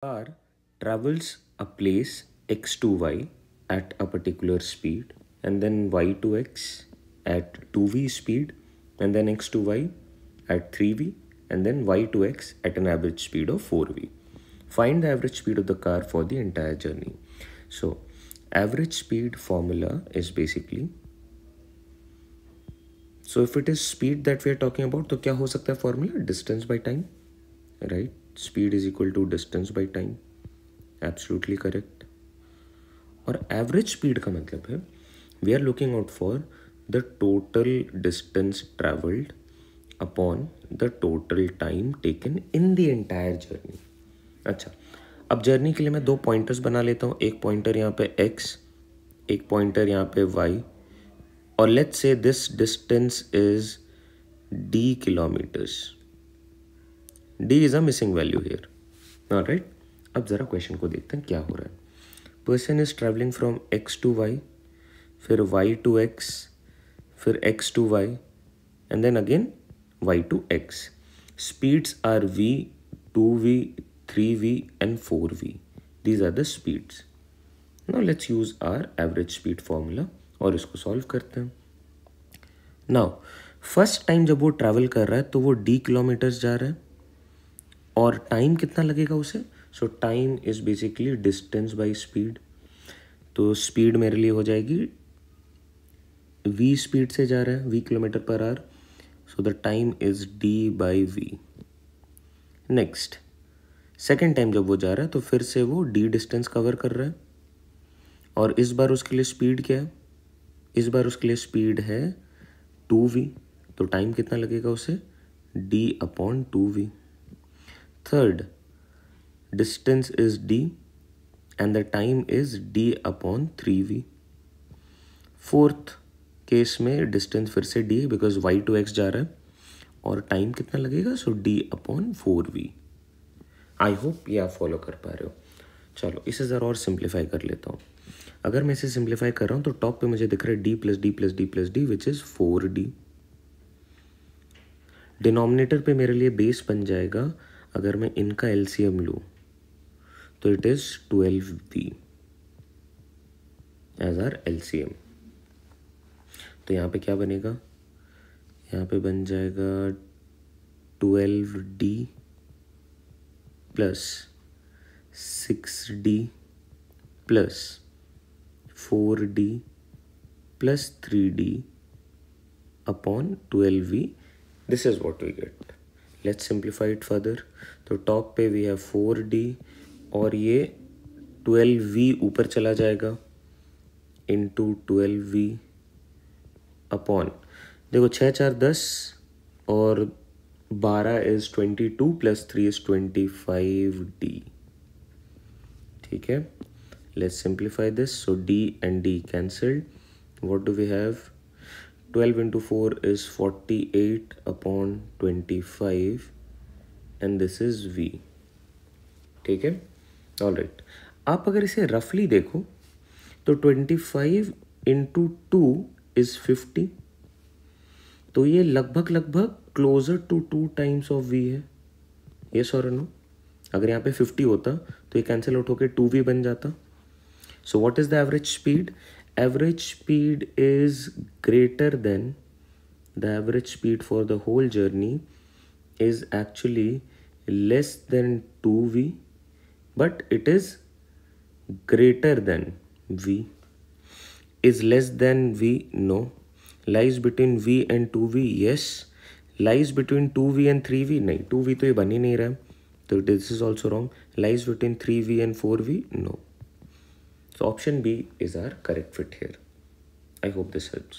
Car travels a place x to y at a particular speed, and then y to x at 2v speed, and then x to y at 3v, and then y to x at an average speed of 4v. Find the average speed of the car for the entire journey. So average speed formula is basically, so if it is speed that we are talking about, तो क्या हो सकता है formula? Distance by time, right? Speed is equal to distance by time. Absolutely correct. और average speed का मतलब है we are looking out for the total distance traveled upon the total time taken in the entire journey. अच्छा, अब journey के लिए मैं दो पॉइंटर्स बना लेता हूँ. एक पॉइंटर यहाँ पे x, एक पॉइंटर यहाँ पे y, और let's say this distance is d kilometres. d is a missing value here. Alright, अब ज़रा क्वेश्चन को देखते हैं क्या हो रहा है. Person is travelling from x to y, फिर y टू x, फिर x to y, and then again y to x. Speeds are v, 2v, 3v and 4v. These are the speeds. Now let's use our average speed formula और इसको solve करते हैं. Now first time जब वो travel कर रहा है तो वो d किलोमीटर्स जा रहा है और टाइम कितना लगेगा उसे. सो time is basically distance by speed. तो स्पीड मेरे लिए हो जाएगी v स्पीड से जा रहा है, v kilometre per hour. So the time is d by v. Next second time जब वो जा रहा है तो फिर से वो d डिस्टेंस कवर कर रहा है और इस बार उसके लिए स्पीड क्या है. इस बार उसके लिए स्पीड है 2v. तो टाइम कितना लगेगा उसे, d upon 2v. Third distance is d and the time is d upon 3v. Fourth case में डिस्टेंस फिर से d because y to x जा रहा है और टाइम कितना लगेगा, so d upon 4v. I hope ये आप फॉलो कर पा रहे हो. चलो इसे ज़रा और सिंप्लीफाई कर लेता हूँ. अगर मैं इसे सिंप्लीफाई कर रहा हूँ तो टॉप पे मुझे दिख रहा है d plus D plus D plus D which is 4d. Denominator पे मेरे लिए बेस बन जाएगा. अगर मैं इनका एलसीएम लूँ तो it is 12v as our LCM. तो यहाँ पे क्या बनेगा, यहाँ पे बन जाएगा 12d plus 6d plus 4d plus 3d upon 12v. This is what we get. Let's simplify it further. तो टॉप पे वी हैव 4d और ये 12v ऊपर चला जाएगा इंटू 12v अपॉन, देखो 6 4 10 और 12 इज 22 प्लस 3 इज 25d. ठीक है, let's simplify this. So d and d cancelled. What do we have, 12 into 4 is 48 upon 25 and this is v. ठीक है, ऑल राइट. आप अगर इसे रफली देखो तो 25 into 2 is 50. तो ये लगभग लगभग closer to 2 times of v है. यस और नो. अगर यहाँ पे 50 होता तो ये कैंसिल आउट होकर 2v बन जाता. So what is the average speed. Average speed is greater than, the average speed for the whole journey is actually less than 2v, but it is greater than v. Is less than v, no. Lies between v and 2v, yes. Lies between 2v and 3v, नहीं. 2v तो ये बन ही नहीं रहा है, तो this is also wrong. Lies between 3v and 4v, no. So option B is our correct fit here. I hope this helps.